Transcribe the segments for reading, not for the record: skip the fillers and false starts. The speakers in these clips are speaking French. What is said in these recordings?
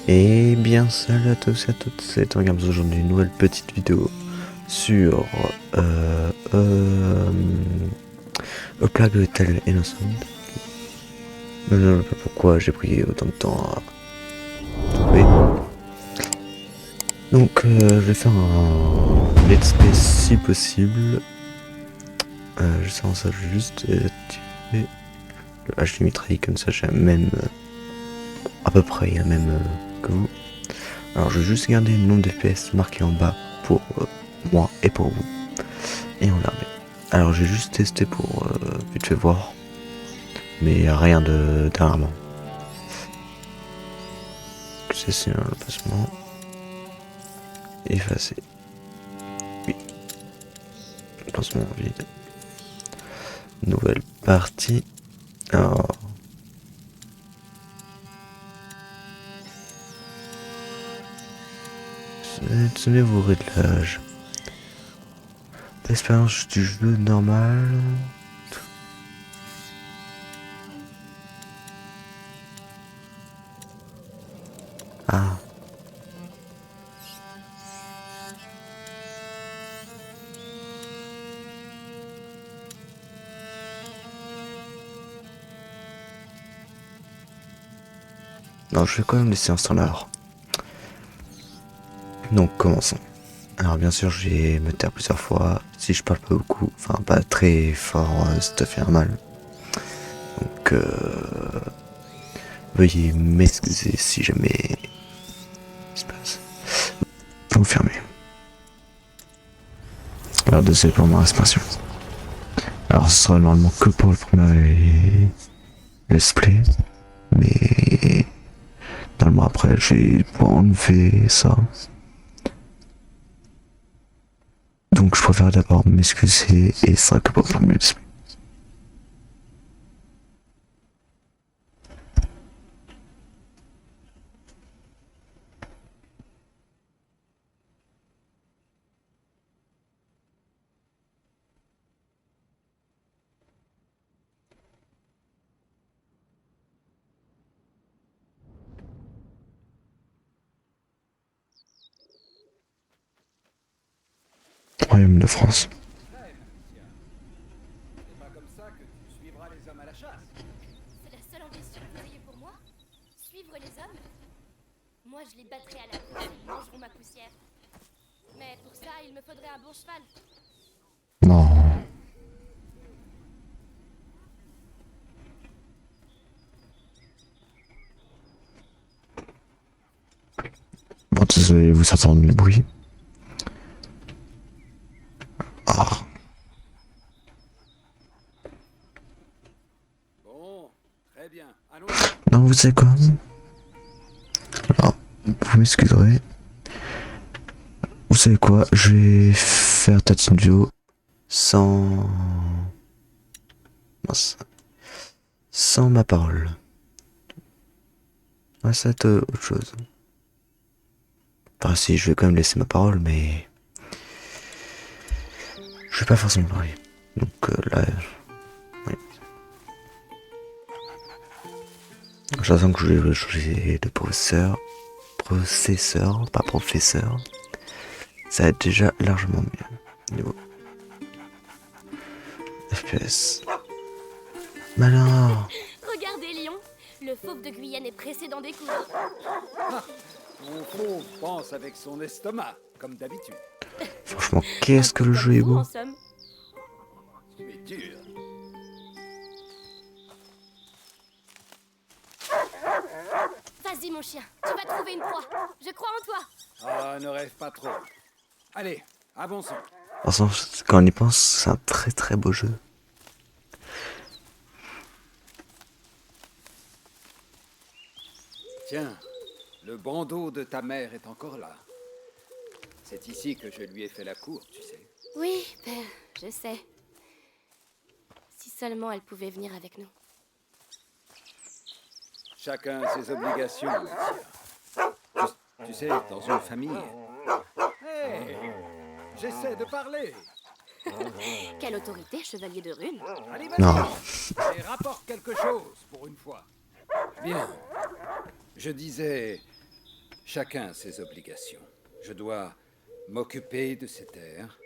Et bien salut à tous et à toutes, c'est Regarde aujourd'hui une nouvelle petite vidéo sur A Plague Tale Innocent. Je ne sais pas pourquoi j'ai pris autant de temps à trouver. Donc je vais faire un let's play si possible. Juste avant ça, je vais juste activer le HD mitraille comme ça j'ai même à peu près la même que vous. Alors je vais juste garder le nombre de FPS marqué en bas pour moi et pour vous. Et on verra bien. Alors j'ai juste testé pour vite fait voir. Mais rien de d'alarmant. C'est un passement. Effacé. Oui. Passement vide. Nouvelle partie. Alors. Sélectionnez vos réglages. L'expérience du jeu normal. Ah. Non, je vais quand même laisser un standard. Donc commençons. Alors bien sûr, je vais me taire plusieurs fois. Si je parle pas beaucoup, enfin pas très fort, c'est tout à fait normal. Donc veuillez m'excuser si jamais il se passe. Vous fermez. Alors désolé pour ma respiration. Alors ce sera normalement que pour le premier let's play. Mais normalement après je vais pouvoir enlever ça. Donc je préfère d'abord m'excuser et ce sera que pour le premier let's play. Royaume de France. C'est pas comme ça que tu suivras les hommes à la chasse. C'est la seule ambition que vous ayez pour moi? Suivre les hommes? Moi, je les battrai à la course et ils mangeront ma poussière. Mais pour ça, il me faudrait un bon cheval. Non. Bon désolé, vous entendez le bruit. Ah. Bon, très bien. Allons. Non, vous savez quoi? Alors, vous m'excuserez. Vous savez quoi? Je vais faire peut-être une vidéo sans... mince. Sans ma parole. Ouais, ça va être autre chose. Enfin si, je vais quand même laisser ma parole, mais... je vais pas forcément parler. Donc là... oui. J'attends que je vais changer de professeur. Processeur, pas professeur. Ça va être déjà largement mieux. Niveau FPS. Malin. Regardez, Lion! Le fauve de Guyenne est pressé d'en découdre. Mon fauve pense avec son estomac, comme d'habitude. Franchement, qu'est-ce que le jeu est Comme vous, beau. en somme. Tu es dur. Vas-y, mon chien, tu vas trouver une proie. Je crois en toi. Ah, ne rêve pas trop. Allez, avançons. Franchement, quand on y pense, c'est un très très beau jeu. Tiens, le bandeau de ta mère est encore là. C'est ici que je lui ai fait la cour, tu sais. Oui, père, je sais. Si seulement elle pouvait venir avec nous. Chacun ses obligations, monsieur. Tu sais, dans une famille... Hé, j'essaie de parler. Quelle autorité, chevalier de rune? Allez, vas-y. Non. Et rapporte quelque chose, pour une fois. Bien. Je disais... Chacun a ses obligations. Je dois m'occuper de ces terres.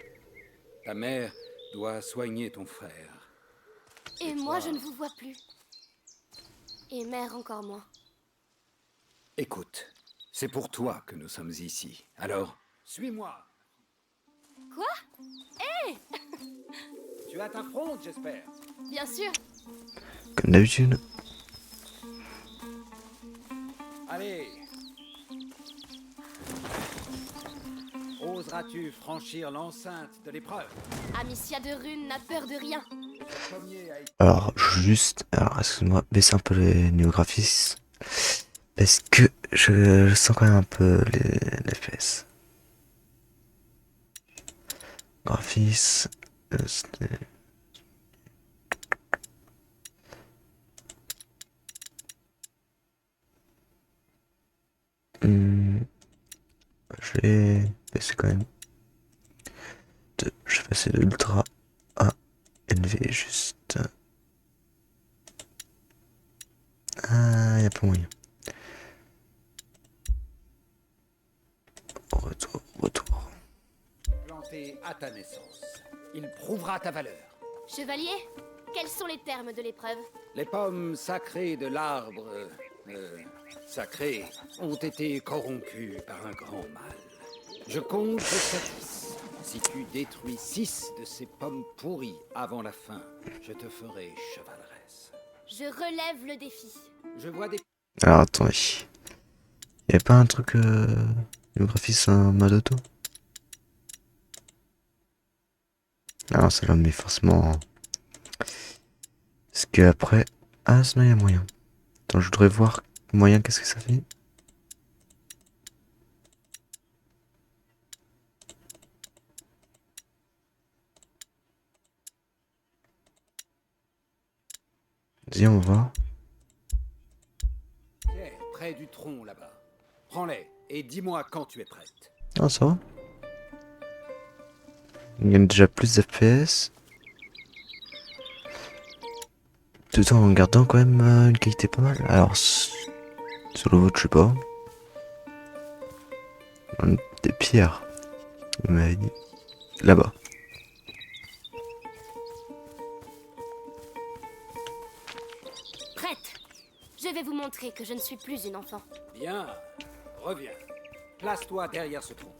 Ta mère doit soigner ton frère. Et moi, je ne vous vois plus. Et mère encore moins. Écoute, c'est pour toi que nous sommes ici. Alors, suis-moi. Quoi? Tu as ta fronde, j'espère. Bien sûr. Comme d'habitude. Allez. Oseras-tu franchir l'enceinte de l'épreuve? Amicia de Rune n'a peur de rien. Le premier a été... Alors, juste, alors excuse-moi, baisser un peu les néographismes. Parce que je sens quand même un peu les FPS. Graphisme. Je vais baisser quand même. Je vais passer de ultra à NV juste. Ah, y a pas moyen. Retour. planté à ta naissance. Il prouvera ta valeur. Chevalier, quels sont les termes de l'épreuve? Les pommes sacrées de l'arbre sacré ont été corrompues par un grand mal. Je compte jusqu'à 10. Si tu détruis 6 de ces pommes pourries avant la fin, je te ferai chevaleresse. Je relève le défi. Je vois des... Alors attendez. Y'a pas un truc néographisme en mode auto? Alors ça là mais forcément. Parce que après. Ah sinon y'a moyen. Attends, je voudrais voir moyen qu'est-ce que ça fait. Vas-y on va voir. Tiens, près du tronc là-bas. Prends-les et dis-moi quand tu es prête. Ah ça va. Il gagne déjà plus d'FPS. Tout en gardant quand même une qualité pas mal. Alors sur le vôtre je sais pas. Des pierres. Il m'avait dit. Là-bas. Prête. Je vais vous montrer que je ne suis plus une enfant. Bien, reviens. Place-toi derrière ce tronc.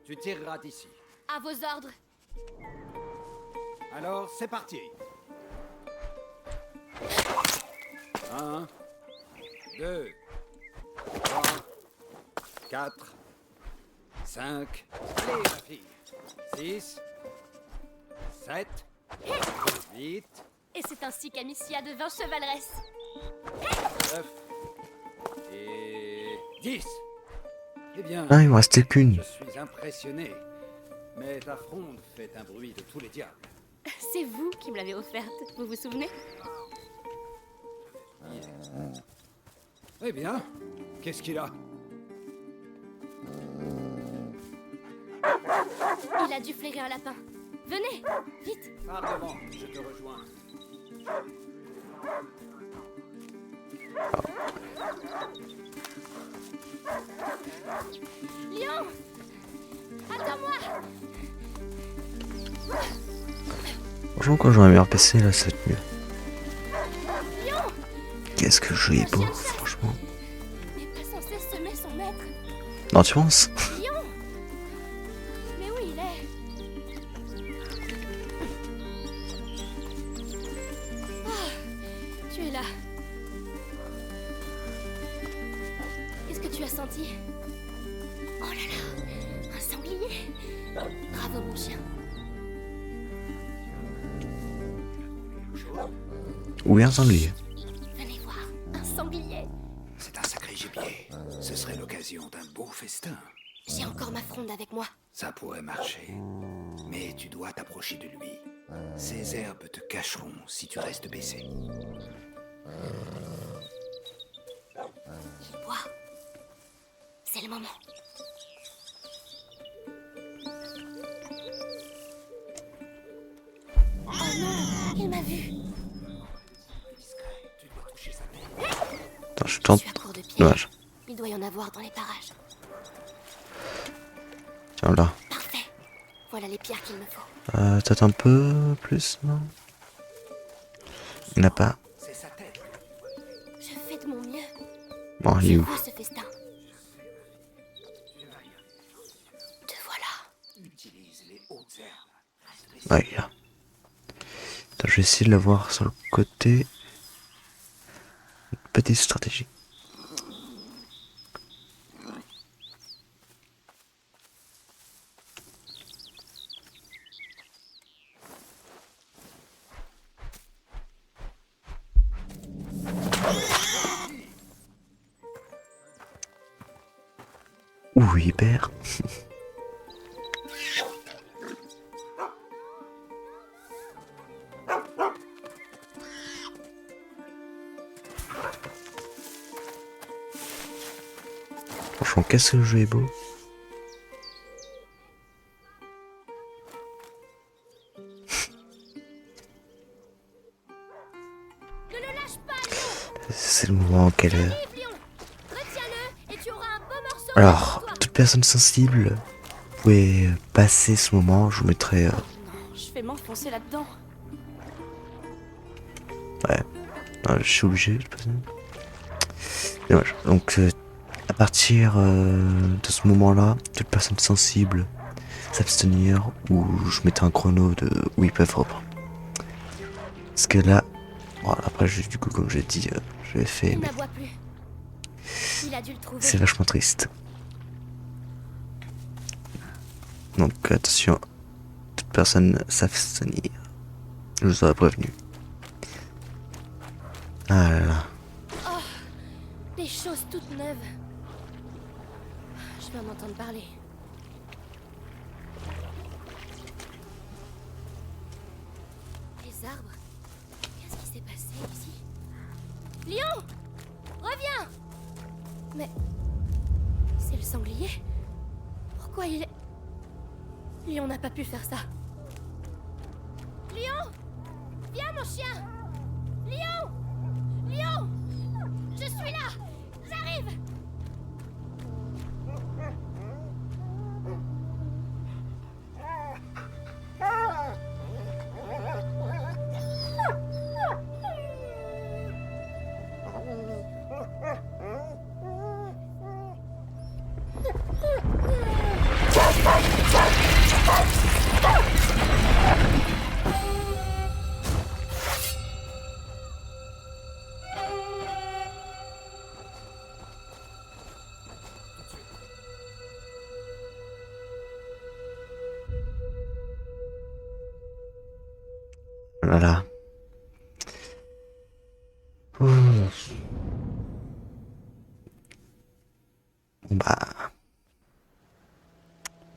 Tu tireras d'ici. À vos ordres. Alors, c'est parti. 1, 2, 3, 4, 5. Allez, ma fille. 6, 7, 8, Et c'est ainsi qu'Amicia devint chevaleresse. 9 et 10. Eh bien, Ah il me restait qu'une. je suis impressionné. Mais ta fronde fait un bruit de tous les diables. C'est vous qui me l'avez offerte, vous vous souvenez? Eh bien, qu'est-ce qu'il a? Il a dû flairer un lapin. Venez, vite. Par devant, je te rejoins. Lion, attends-moi. Franchement quand j'aurai un meilleur PC là ça va être mieux. Lion, Qu'est-ce que le jeu est beau franchement. n'est pas censé semer son maître. Non tu penses? Lion, mais où il est? Tu es là. Qu'est-ce que tu as senti? Oh là là, un sanglier. Bravo mon chien. Oui un sanglier. Venez voir, un sanglier. C'est un sacré gibier. Ce serait l'occasion d'un beau festin. J'ai encore ma fronde avec moi. Ça pourrait marcher. Mais tu dois t'approcher de lui. Ces herbes te cacheront si tu restes baissé. Il boit. C'est le moment. Oh non, il m'a vu. Discret, tu dois toucher sa tête. Attends je Je tente. suis à court de pied. Dommage. Il doit y en avoir voir dans les parages. Tiens là. Parfait. Voilà les pierres qu'il me faut. Peut-être un peu plus, non? Il n'y en a pas. C'est sa tête. Je fais de mon mieux. Bon, il Je est où? veux ce festin. Te voilà. Utilise les hautes herbes. Ouais, il est là. Attends, je vais essayer de l'avoir sur le côté. Petite stratégie. Ouh, hyper. Franchement, qu'est-ce que le jeu est beau. Ne le lâche pas, Lion. C'est le moment qu'elle... Vive, Lion. Retiens-le et tu auras un beau morceau Alors, pour toi. toute personne sensible, vous pouvez passer ce moment, je vous mettrai... Non, je vais m'enfoncer là-dedans. je suis obligé, je pense. Dommage. Donc, à partir de ce moment-là, toute personne sensible s'abstenir, ou je mettrai un chrono de où ils peuvent reprendre. Parce que là, bon, après, du coup, comme j'ai dit, je l'ai fait, Il mais n'aboie plus. Il a dû le trouver. c'est vachement triste. Donc, attention, toute personne s'abstenir. Je vous aurais prévenu. Ah là là. Des choses toutes neuves. Je vais en entendre parler. Les arbres. Qu'est-ce qui s'est passé ici? Lion! Reviens! Mais... c'est le sanglier? Pourquoi il est... Lion n'a pas pu faire ça. Lion! Viens, mon chien! Lion! Lion! Je suis là! J'arrive! Voilà. Ouh. Bon bah...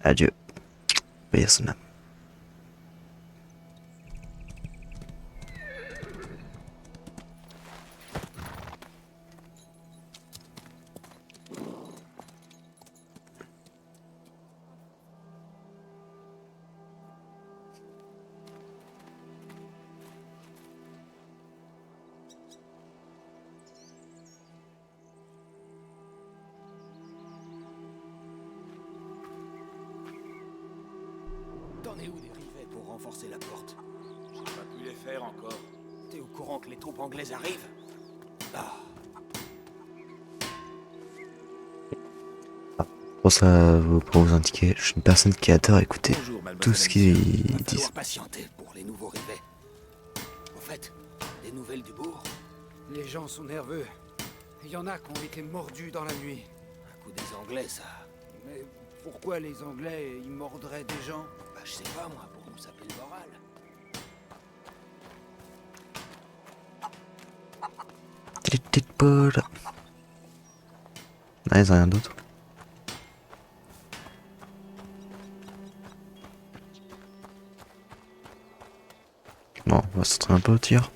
adieu. Paix à son âme. T'en es où des rivets pour renforcer la porte? J'ai pas pu les faire encore. T'es au courant que les troupes anglaises arrivent? Ah. Pour vous indiquer, je suis une personne qui adore écouter Bonjour, mademoiselle tout ce Alicia. qu'ils Va falloir disent. patienter pour les nouveaux rivets. Au fait, des nouvelles du bourg? Les gens sont nerveux. Il y en a qui ont été mordus dans la nuit. Un coup des Anglais, ça. Mais pourquoi les Anglais, ils mordraient des gens? Bah, je sais pas, moi, pour nous saper le moral. Les petites poules. Ah, ils ont rien d'autre. Bon, on va s'entraîner un peu au tir.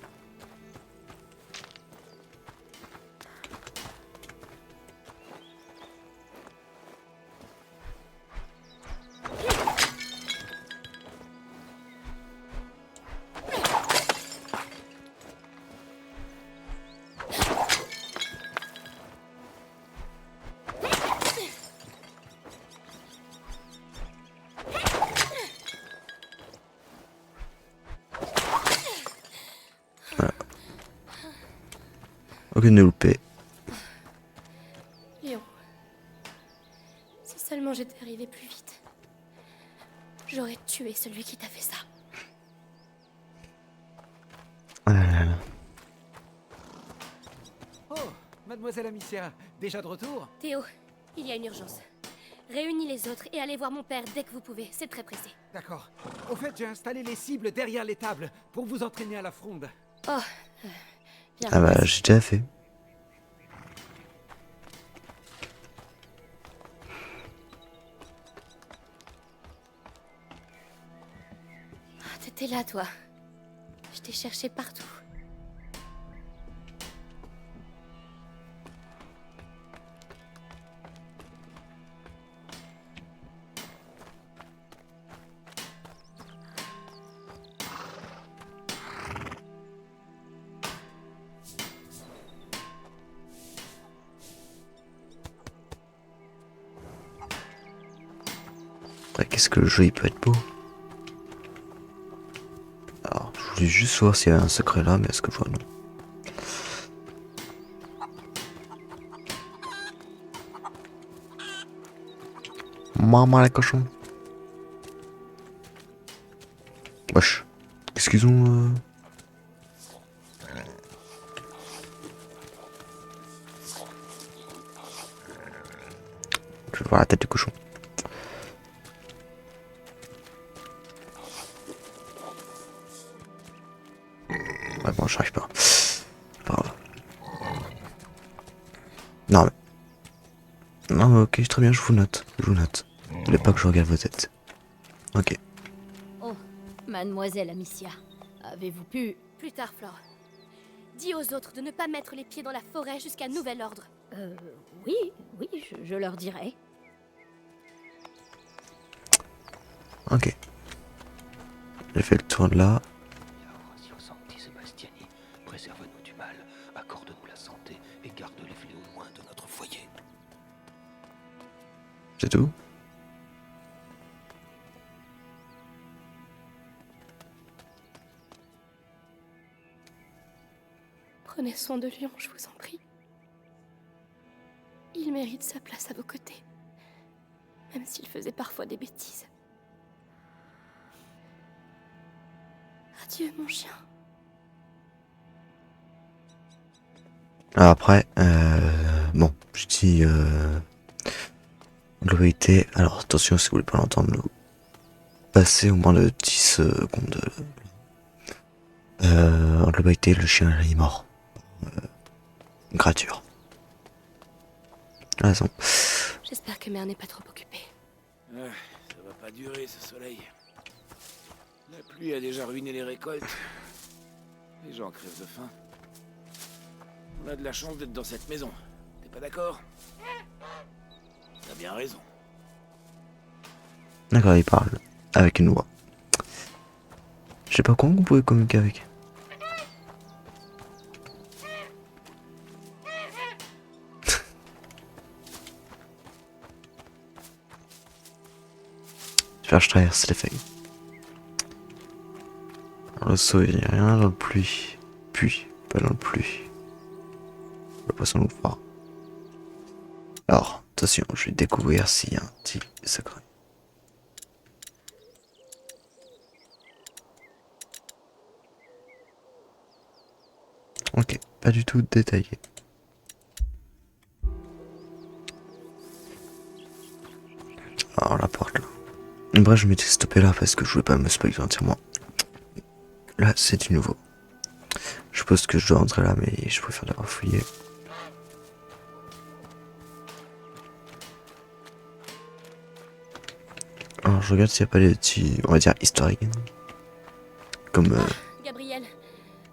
Aucune loupée. Léon, si seulement j'étais arrivé plus vite, j'aurais tué celui qui t'a fait ça. Ah là là. Oh, mademoiselle Amicia, déjà de retour? Théo, il y a une urgence. Réunis les autres et allez voir mon père dès que vous pouvez, c'est très pressé. D'accord. Au fait, j'ai installé les cibles derrière les tables pour vous entraîner à la fronde. Oh, bien. Ah bah j'ai déjà fait. Ah, t'étais là, toi. Je t'ai cherché partout. Après, qu'est-ce que le jeu il peut être beau. Alors, je voulais juste voir s'il y avait un secret là, mais est-ce que je vois non. Maman la cochon. Wesh. Qu'est-ce qu'ils ont Je vais voir la tête du cochon. Ouais bon j'arrive pas. Pas grave. Non mais. Non mais ok très bien je vous note. Je vous note. Ne voulez pas que je regarde vos têtes. Ok. Oh, mademoiselle Amicia, avez-vous pu... Plus tard, Flore. Dis aux autres de ne pas mettre les pieds dans la forêt jusqu'à nouvel ordre. Oui, je leur dirai. Ok. J'ai fait le tour de là. Sancti Sebastiani, préserve-nous du mal, accorde-nous la santé et garde les fléaux loin de notre foyer. C'est tout. Prenez soin de Léon, je vous en prie. Il mérite sa place à vos côtés, même s'il faisait parfois des bêtises. Adieu, mon chien. Après, bon, je dis globalité. Alors attention si vous voulez pas l'entendre, passer au moins de 10 secondes. En globalité, le chien il est mort. Gratture. Raison. J'espère que Mère n'est pas trop occupée. Ah, ça va pas durer ce soleil. La pluie a déjà ruiné les récoltes. Les gens crèvent de faim. On a de la chance d'être dans cette maison. T'es pas d'accord? T'as bien raison. D'accord, il parle avec une voix. Je sais pas comment vous pouvez communiquer avec. Faire je traverse les feuilles. Dans le seau, il n'y a rien dans le pluie. Puis, pas dans le pluie. Le poisson nous fera. Alors, attention, je vais découvrir s'il y a un petit secret. Ok, pas du tout détaillé. Alors la porte là. Bref, je m'étais stoppé là parce que je voulais pas me spoiler entièrement. Là, c'est du nouveau. Je suppose que je dois entrer là, mais je préfère d'abord fouiller. Alors, je regarde s'il n'y a pas des petits, on va dire, historiques. Comme... Gabriel,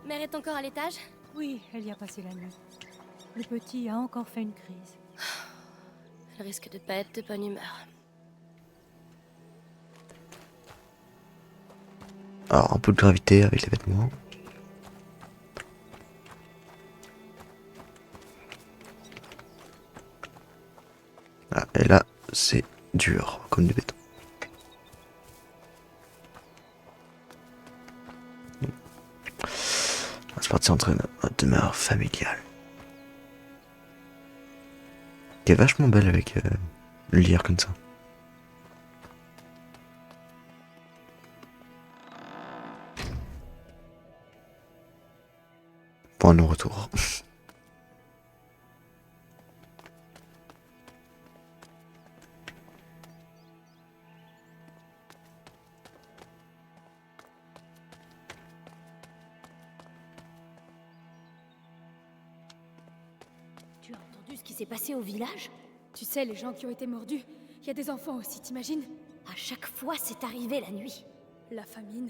Mère est encore à l'étage? Oui, elle y a passé la nuit. Le petit a encore fait une crise. Elle risque de pas être de bonne humeur. Alors, un peu de gravité avec les vêtements. Ah, et là, c'est dur, comme du béton. On va se partir entre notre demeure familiale. qui est vachement belle avec le lierre comme ça. Point de non-retour. Tu as entendu ce qui s'est passé au village? Tu sais, les gens qui ont été mordus, il y a des enfants aussi, t'imagines? À chaque fois, c'est arrivé la nuit. La famine,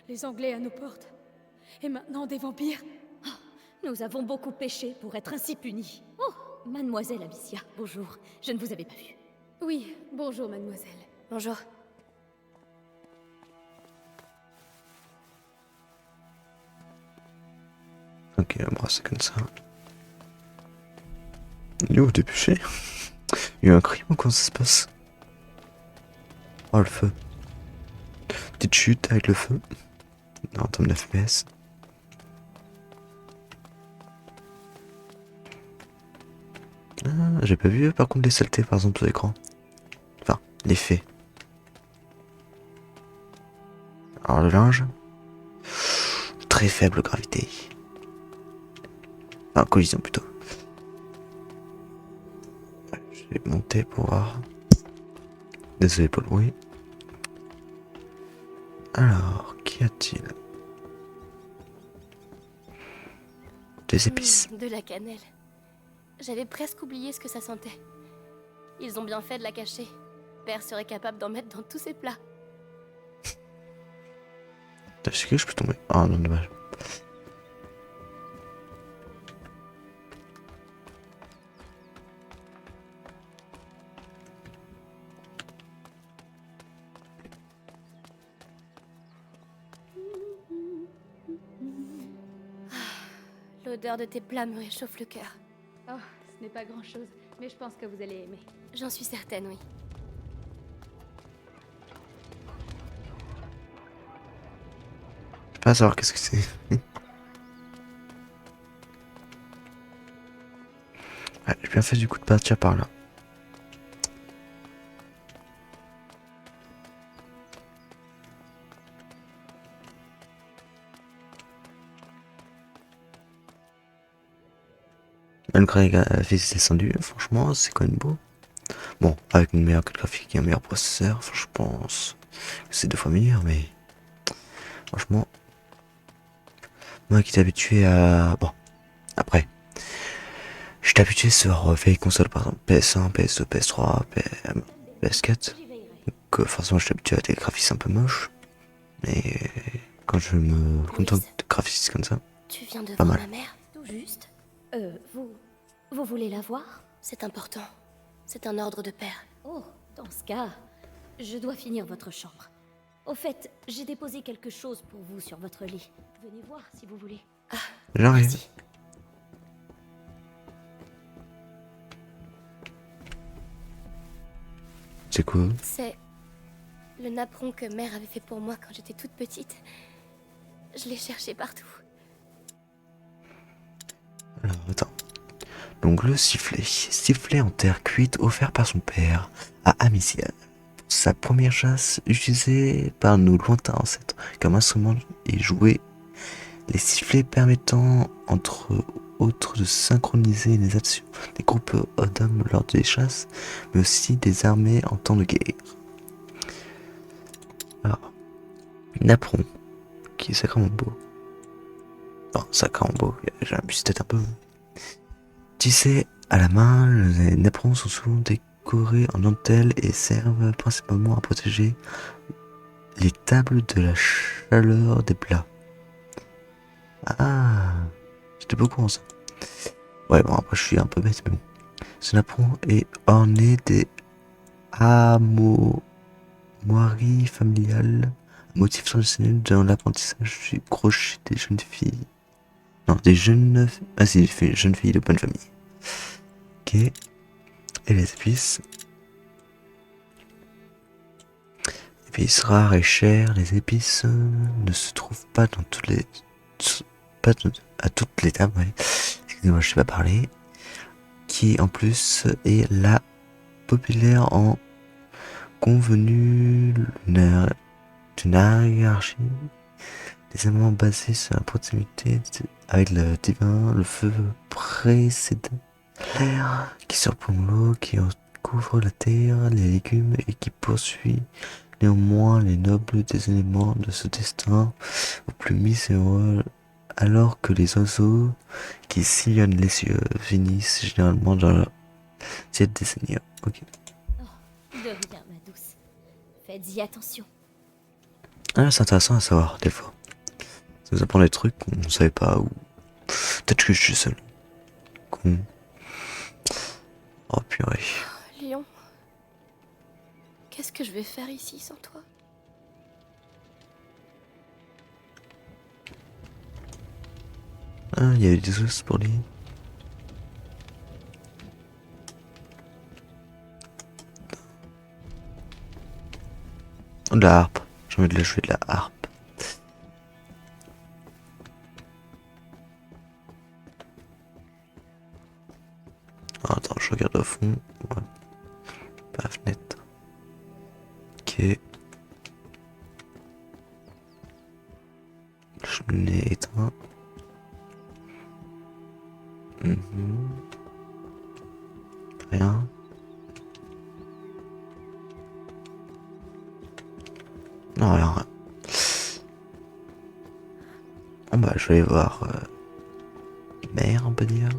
les Anglais à nos portes. Et maintenant, des vampires. Nous avons beaucoup péché pour être ainsi punis. Oh, mademoiselle Amicia, bonjour. Je ne vous avais pas vue. Oui, bonjour, mademoiselle. Bonjour. Ok, bon, c'est comme ça. Il est où dépêché? Il y a eu un crime ou comment ça se passe? Oh, le feu. Petite chute avec le feu. En termes d'FPS. Ah, j'ai pas vu par contre les saletés par exemple sur l'écran. Enfin, l'effet. Alors le linge. Très faible gravité. Enfin, collision plutôt. Je vais monter pour voir. Désolé pour le bruit. Alors, qu'y a-t-il? Des épices. De la cannelle. J'avais presque oublié ce que ça sentait. Ils ont bien fait de la cacher. Père serait capable d'en mettre dans tous ses plats. Est-ce que je peux tomber? Ah non, dommage. L'odeur de tes plats me réchauffe le cœur. Oh, ce n'est pas grand-chose, mais je pense que vous allez aimer. J'en suis certaine, oui. Je peux pas savoir qu'est-ce que c'est. Ouais, j'ai bien fait du coup de partir par là. Malgré la vis descendue, franchement, c'est quand même beau. Bon, avec une meilleure carte graphique et un meilleur processeur, je pense que c'est 2 fois meilleur, mais franchement, moi qui t'ai habitué à... Bon, après, je t'ai habitué sur vieilles consoles, par exemple PS1, PS2, PS3, PS4, donc forcément je t'ai habitué à des graphismes un peu moches, mais quand je me contente de graphismes comme ça, Tu viens de Pas voir mal. ma mère? Tout juste. Vous voulez la voir? C'est important. C'est un ordre de père. Oh, dans ce cas, je dois finir votre chambre. Au fait, j'ai déposé quelque chose pour vous sur votre lit. Venez voir si vous voulez. j'arrive. Merci. C'est cool. C'est le napperon que mère avait fait pour moi quand j'étais toute petite. Je l'ai cherché partout. Alors, attends. Donc le sifflet. Sifflet en terre cuite offert par son père à Amicia. Pour sa première chasse utilisée par nos lointains ancêtres comme instrument et jouet. Les sifflets permettant entre autres de synchroniser les actions des groupes d'hommes lors des chasses, mais aussi des armées en temps de guerre. Alors, napperon, qui est sacrément beau. Enfin, sacrément beau, j'ai un buste peut-être un peu. Tissés à la main, les napperons sont souvent décorés en dentelle et servent principalement à protéger les tables de la chaleur des plats. Ah, j'étais beaucoup en ça. Ouais, bon, après je suis un peu bête, mais bon. Ce napperon est orné des armoiries familiales, un motif traditionnel dans l'apprentissage du crochet des jeunes filles. Non, des jeunes... Ah si, des jeunes filles de bonne famille. Ok. Et les épices. Épices rares et chères, les épices ne se trouvent pas dans toutes les... Pas à toutes les tables, ouais. Excusez-moi, je sais pas parler. Qui qui en plus est la populaire en convenu d'une hiérarchie, des éléments basés sur la proximité avec le divin, le feu précède l'air qui surplombe l'eau, qui couvre la terre, les légumes et qui poursuit néanmoins les nobles des éléments de ce destin au plus miséreux, alors que les oiseaux qui sillonnent les cieux finissent généralement dans leur ciel des seigneurs. Ok. De rien, ma douce. Faites-y attention. Ah, c'est intéressant à savoir, des fois. Ça nous apprend des trucs qu'on ne savait pas, ou peut-être que je suis seul. Con. Oh purée. Léon, qu'est-ce que je vais faire ici sans toi? Ah, il y a eu des os pour lui. Oh, de la harpe. J'ai envie de la jouer de la harpe. Ah, attends, je regarde au fond. Ouais. Pas la fenêtre. Ok. La cheminée est éteinte. Rien. Non, rien. Bon bah je vais aller voir mère, on peut dire.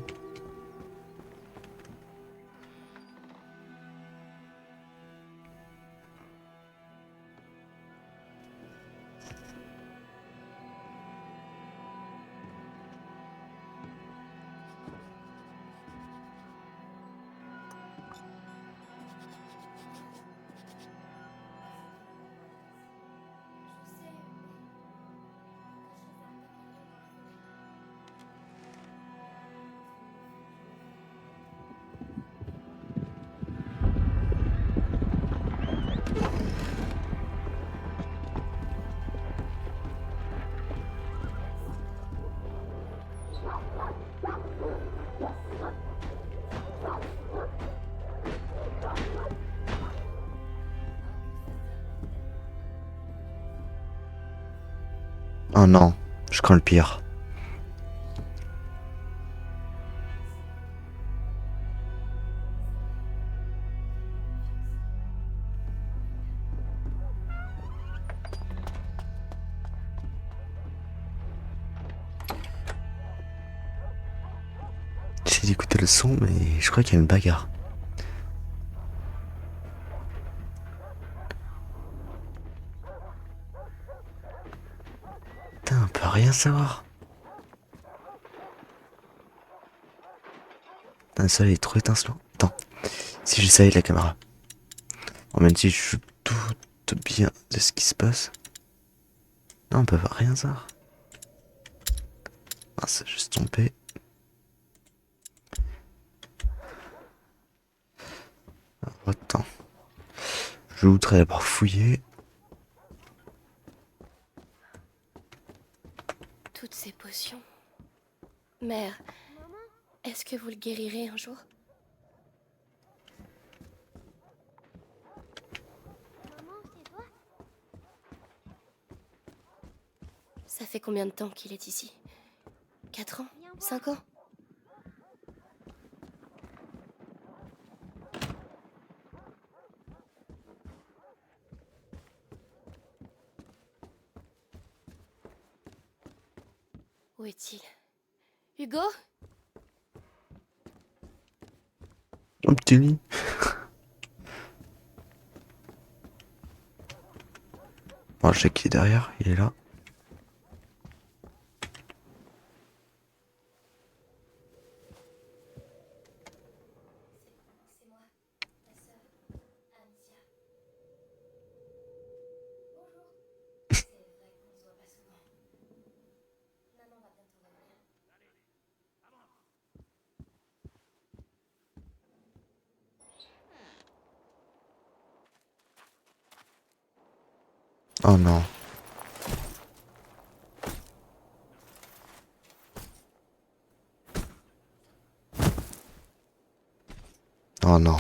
Oh non, je crains le pire. J'essaie d'écouter le son, mais je crois qu'il y a une bagarre. Putain, on peut rien savoir. Putain, le soleil est trop étincelant. Attends, si j'essayais la caméra. Oh, même si je doute bien de ce qui se passe. Non, on peut rien savoir. Ah, c'est juste tombé. Alors, attends. Je voudrais d'abord fouiller. Toutes ces potions. Mère, est-ce que vous le guérirez un jour? Ça fait combien de temps qu'il est ici? 4 ans? 5 ans? Où est-il? Hugo? Un petit lit. Bon, je sais qu'il est derrière, il est là. Oh non. Oh non.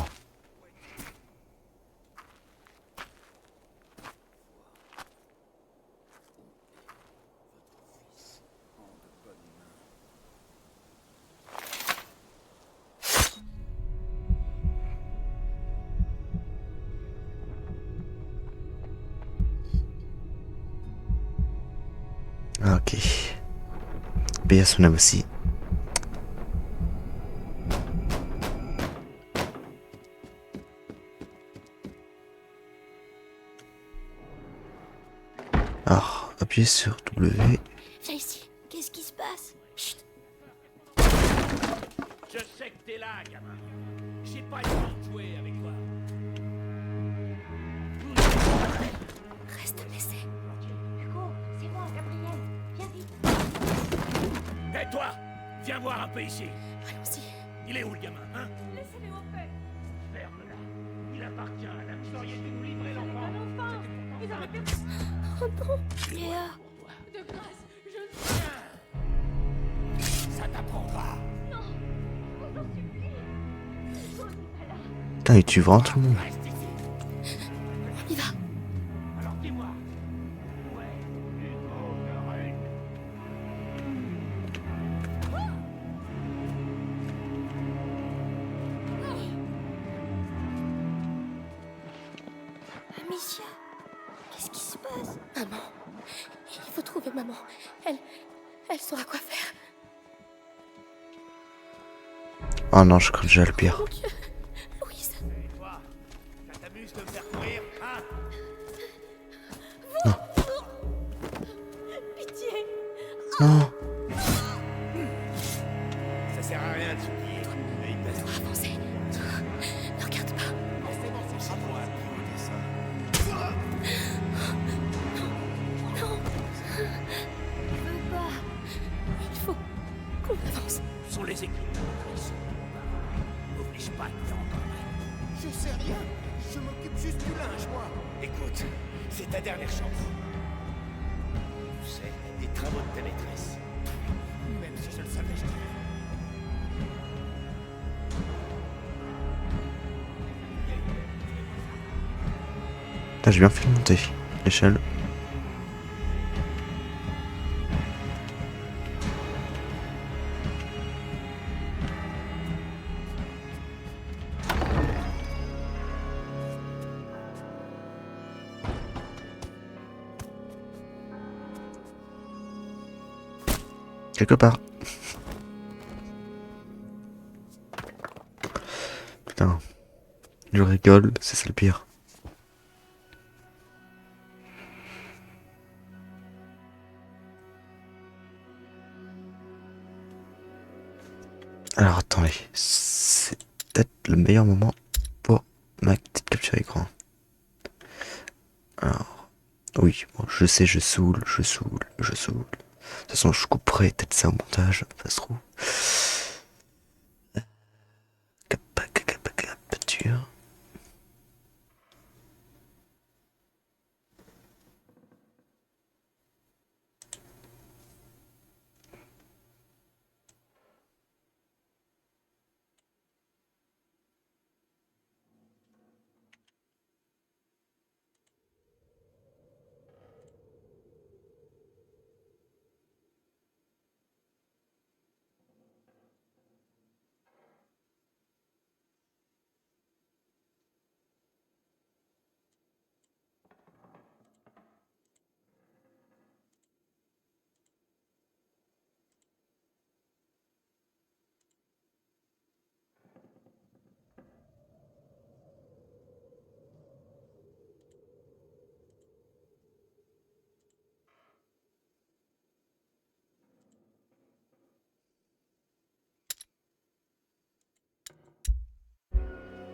Ok. Paix à son âme aussi. Alors, appuyez sur W. Viens ici. Qu'est-ce qui se passe? Chut. Je sais que t'es là, gamin. J'ai pas le temps de jouer avec toi. Reste baissé. Hugo, c'est moi, Gabriel. Viens vite. Hé, toi! Viens voir un peu ici. Allons-y. Il est où, le gamin, hein? Laissez-les en paix. Ferme-la. Il appartient à la... Vous auriez dû nous livrer l'enfant. Enfin, ils auraient pu... Oh non. Léa. De grâce, je... Ça t'apprendra. Putain, il tue vraiment tout le monde. Reste ici. On y va. Alors dis-moi. Où est Hugo de Rune? Amicia. Qu'est-ce qui se passe? Maman. Il faut trouver maman. Elle saura quoi faire. Oh non, je crains déjà le pire. Mon Dieu. Louise. Et toi, ça t'amuse de me faire courir, hein? Pitié. Non. Ça sert à rien de se dire. Mais il passe. Avancez. Ne regarde pas. Forcément, c'est pas moi qui vous dis ça. Non. Je veux pas. Il faut qu'on avance. Ce sont les équipes. N'oblige pas, t'es encore mal. Je sais rien. Je m'occupe juste du linge, moi. Écoute, c'est ta dernière chance. Tu sais, des travaux de ta maîtresse. Même si je le savais, je dirais. Putain, j'ai bien fait de monter l'échelle. Quelque part. Putain. Je rigole, c'est ça le pire. Alors attendez, c'est peut-être le meilleur moment pour ma petite capture écran. Alors, oui, bon, je sais, je saoule. De toute façon, je couperai peut-être ça au montage, ça se trouve. Capture.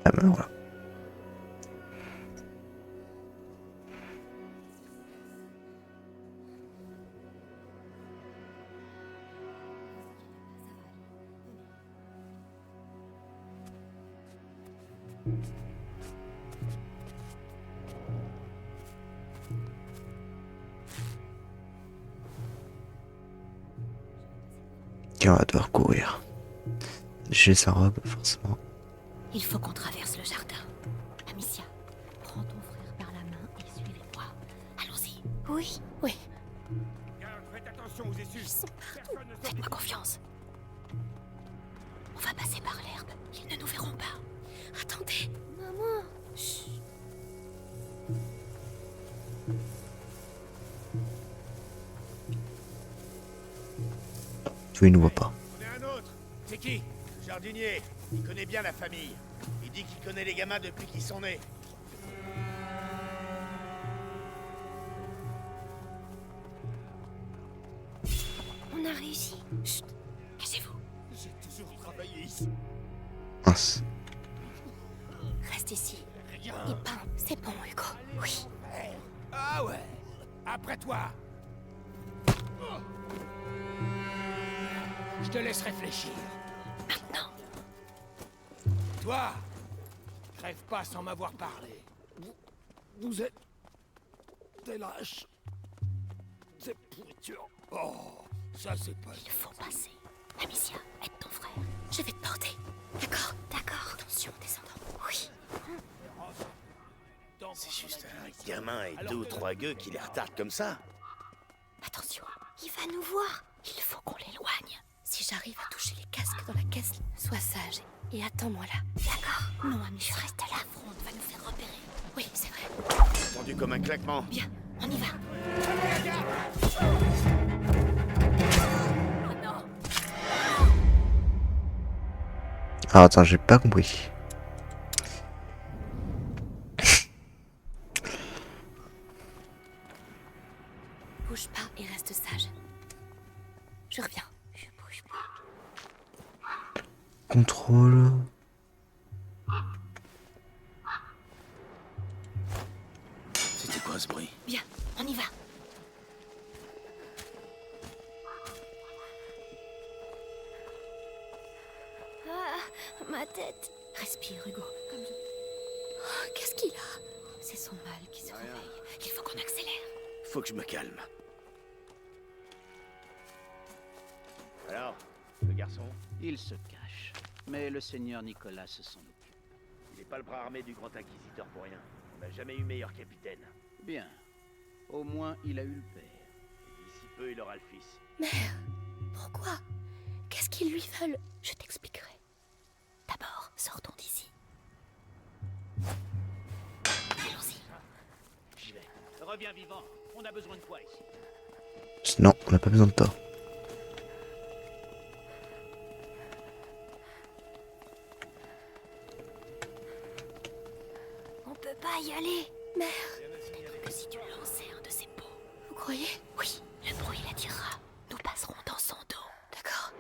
Ah ben voilà. Qui va devoir courir. J'ai sa robe, forcément. Il faut qu'on traverse le jardin. Amicia, prends ton frère par la main et suivez-moi. Allons-y. Oui, oui. Faites attention aux issues. Ils sont partout. Faites-moi confiance. On va passer par l'herbe. Ils ne nous verront pas. Attendez. Maman. Chut. Tu ne nous vois pas. On est un autre. C'est qui? Le jardinier. Il connaît bien la famille. Il dit qu'il connaît les gamins depuis qu'ils sont nés. On a réussi. Chut. Cachez-vous. J'ai toujours travaillé ici. Mince. Reste ici. Et pas. C'est bon, Hugo. Oui. Ah ouais. Après toi. Je te laisse réfléchir. Maintenant. Toi, crève pas sans m'avoir parlé. Vous êtes des lâches. C'est pourriture. Oh, ça c'est pas... Il faut passer. Amicia, aide ton frère. Je vais te porter. D'accord, d'accord. Attention, descendant. Oui. C'est juste un gamin et 2 ou 3 gueux qui les retardent comme ça. Attention, il va nous voir. Il faut qu'on l'éloigne. Si j'arrive à toucher les casques dans la caisse, sois sage et attends-moi là. D'accord? Non, Amicia. Je reste là. La fronde va nous faire repérer. Oui, c'est vrai. Entendu comme un claquement. Bien, on y va. Oh non! Ah attends, j'ai pas compris. Bouge pas et reste sage. Je reviens. Je bouge pas. Contrôle. C'était quoi ce bruit? Bien, on y va. Ah, ma tête. Respire, Hugo. Comme je... Oh, qu'est-ce qu'il a? C'est son mal qui se réveille. Il faut qu'on accélère. Faut que je me calme. Alors, le garçon? Il se cache. Mais le seigneur Nicolas s'en occupe. Il n'est pas le bras armé du grand inquisiteur pour rien. On n'a jamais eu meilleur capitaine. Bien. Au moins, il a eu le père. Et d'ici peu, il aura le fils. Mère, pourquoi? Qu'est-ce qu'ils lui veulent? Je t'expliquerai. D'abord, sortons d'ici. Allons-y. J'y vais. Reviens vivant. On a besoin de toi ici. Non, on n'a pas besoin de toi. On peut pas y aller. Mère, peut-être que si tu lançais un de ces pots. Vous croyez? Oui, le bruit l'attirera. Nous passerons dans son dos. D'accord?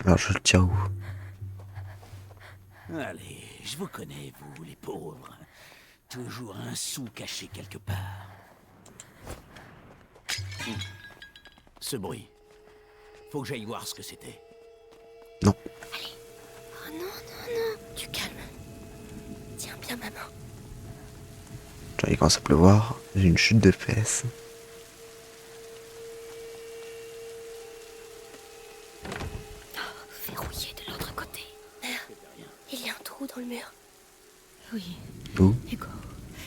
Alors je le tiens où? Allez, je vous connais, vous, les pauvres. Toujours un sou caché quelque part. Ce bruit. Faut que j'aille voir ce que c'était. Non. Allez. Oh non, non, non. Du calme. Tiens bien ma main. Genre, il commence à pleuvoir. J'ai une chute de fesses. Verrouillé de l'autre côté. Mère, il y a un trou dans le mur. Oui, Où? Hugo,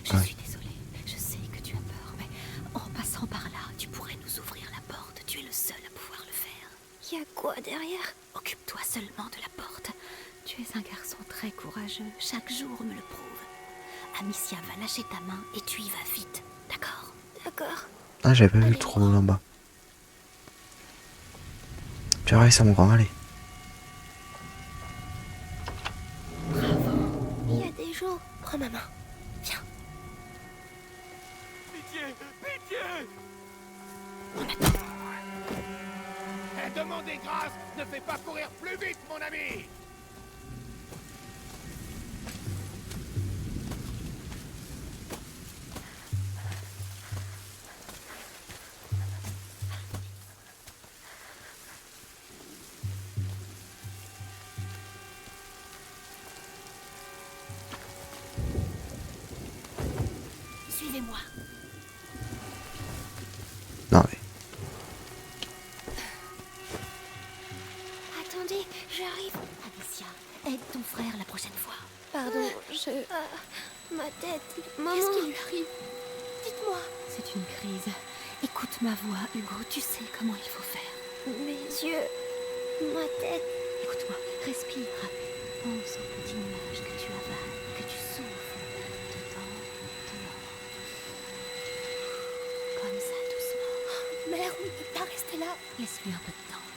je Ouais. suis désolée. Je sais que tu as peur, mais en passant par là, tu pourrais nous ouvrir la porte. Tu es le seul à pouvoir le faire. Il y a quoi derrière? Occupe-toi seulement de la porte. Tu es un garçon très courageux. Chaque jour me le prouve. Amicia va lâcher ta main et tu y vas vite. D'accord? D'accord. Ah, j'avais pas vu le Allez. trou en bas. Tu vas réussir, mon grand, allez. Il y a des gens. Prends ma main. Viens. Pitié! Pitié! On attend. Demandez grâce! Ne fais pas courir plus vite, mon ami! Suivez-moi. Non mais. Attendez, j'arrive. Amicia, aide ton frère la prochaine fois. Pardon. Ma tête. Maman. Qu'est-ce qui lui arrive? Dites-moi. C'est une crise. Écoute ma voix, Hugo, tu sais comment il faut faire. Mes yeux. Ma tête. Écoute-moi, respire. Pense au petit nuage que tu avales, que tu souffles dedans, dehors. Comme ça, doucement. Mère, on ne peut pas rester là. Laisse-lui un peu de temps.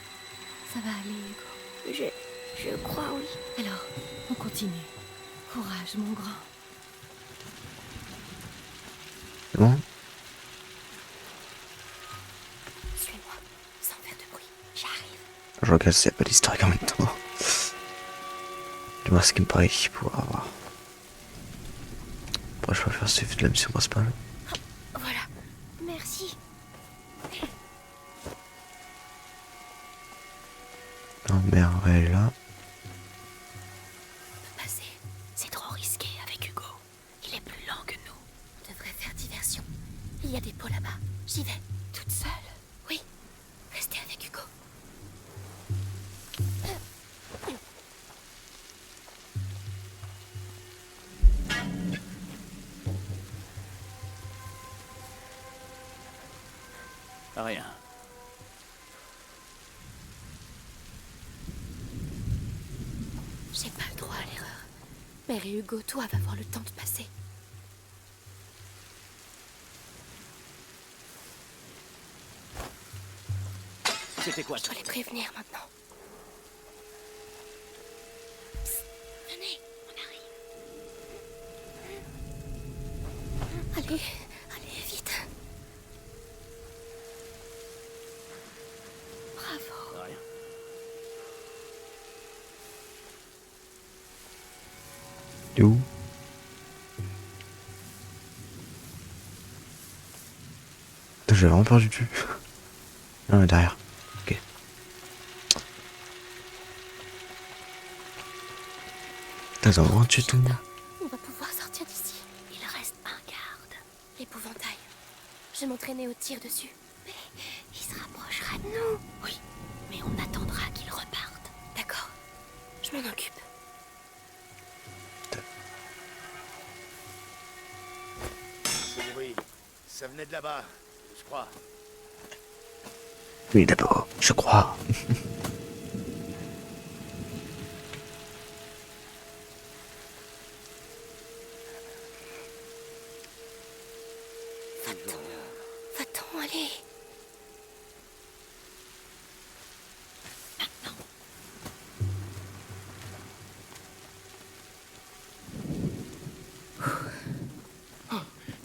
Ça va aller, Hugo. Je crois, oui. Alors, on continue. Courage, mon grand. C'est bon? Suis-moi, sans faire de bruit. J'arrive. Je regarde s'il n'y a pas d'historique en même temps. Je vois ce qui me paraît pour avoir. Bon, je vais faire suivre de la mission principale. Voilà. Merci. Non, merde, elle est là. On peut passer. C'est trop risqué avec Hugo. Il est plus lent que nous. On devrait faire diversion. Il y a des pots là-bas. J'y vais. Toute seule? Oui. Restez avec Hugo. Rien. J'ai pas le droit à l'erreur. Mère et Hugo, toi, va avoir le temps de passer. C'était quoi Je dois les prévenir maintenant. Psst, venez, on arrive. Allez, vite. Bravo. Rien. Et où? J'ai vraiment perdu du. Non, mais derrière. Ok. T'as vraiment tué tout le monde. On va pouvoir sortir d'ici. Il reste un garde. L'épouvantail. Je m'entraînais au tir dessus. Mais il se rapprochera de nous. Oui, mais on attendra qu'il reparte. D'accord. Je m'en occupe. Ce bruit, ça venait de là-bas, je crois. Oui, d'abord, je crois. Va-t'en, allez.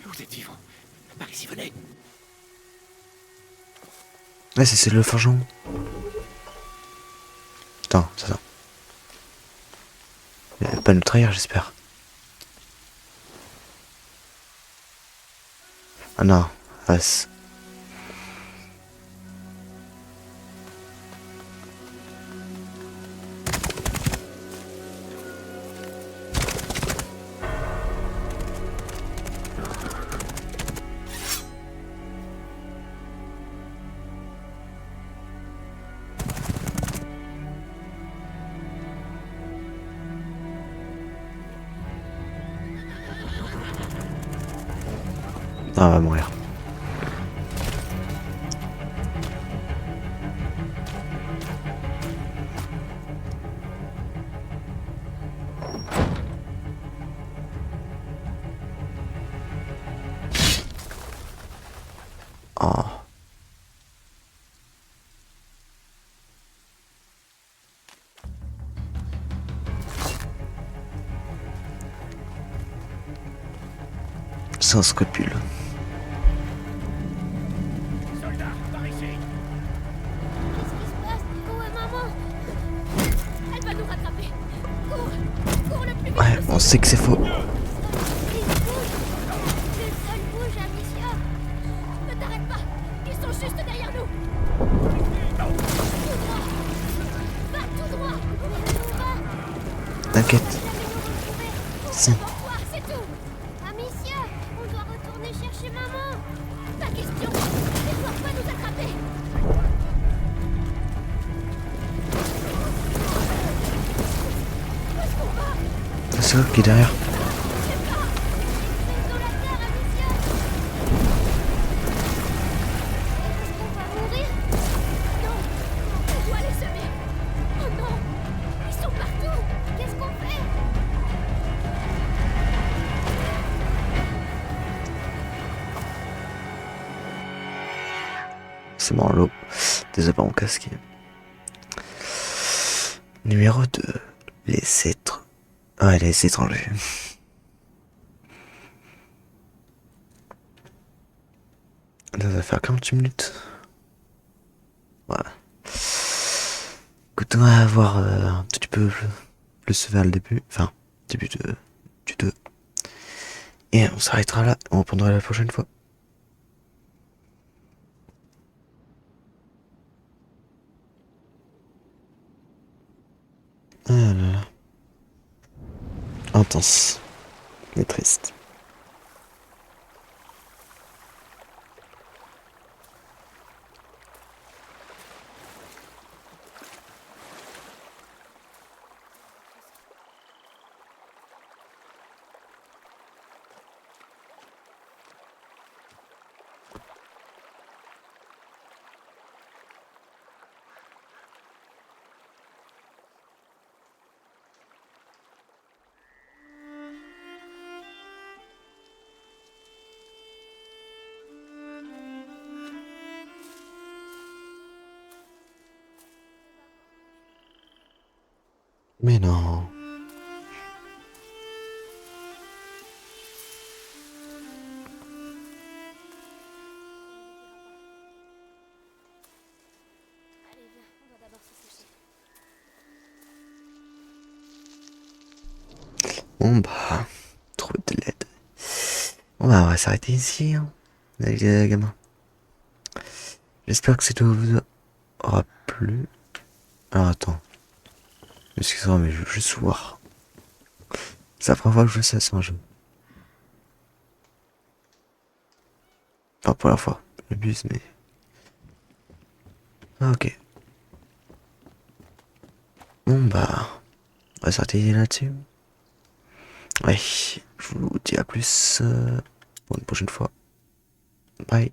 Vous êtes vivant. Par ici, venez. Ouais, c'est le forgeron. Attends, ça. Il va pas nous trahir, j'espère. Ah non, As. Ah, on va mourir. Oh. Sans scrupule. Soldats, par ici. Qu'est-ce qui se passe? Où est maman? Elle va nous rattraper. Cours le plus vite Ouais, possible. on sait que c'est faux. Le sol bouge, Amicia. Ne t'arrête pas. Ils sont juste derrière nous. Tout droit. Va tout droit. Va. T'inquiète. Si. C'est tout. Amicia, on doit retourner chercher maman. Pas question. Ils doivent pas nous attraper. Où est-ce qu'on va? C'est eux qui est derrière. forcément l'eau. Désolé pour mon casque. Numéro 2. Les êtres. Ah, les étrangers. Ça va faire 48 minutes. Voilà. Écoute, on va voir un petit peu plus vers le début. Enfin, début du 2. Et on s'arrêtera là. On reprendra la prochaine fois. Ah là là. Intense. Mais triste. Mais non. Allez, viens, on va d'abord se sécher. Bon bah, trouver de l'aide. Bon bah, on va s'arrêter ici, hein, avec les gamins. J'espère que cette vidéo vous aura plu. Alors attends. Excusez-moi, mais je veux juste voir. C'est la première fois que je fais ça sur un jeu. Enfin, pour la fois. J'abuse, mais... Ah, ok. Bon bah, on va s'arrêter là-dessus. Ouais, je vous dis à plus pour une prochaine fois. Bye.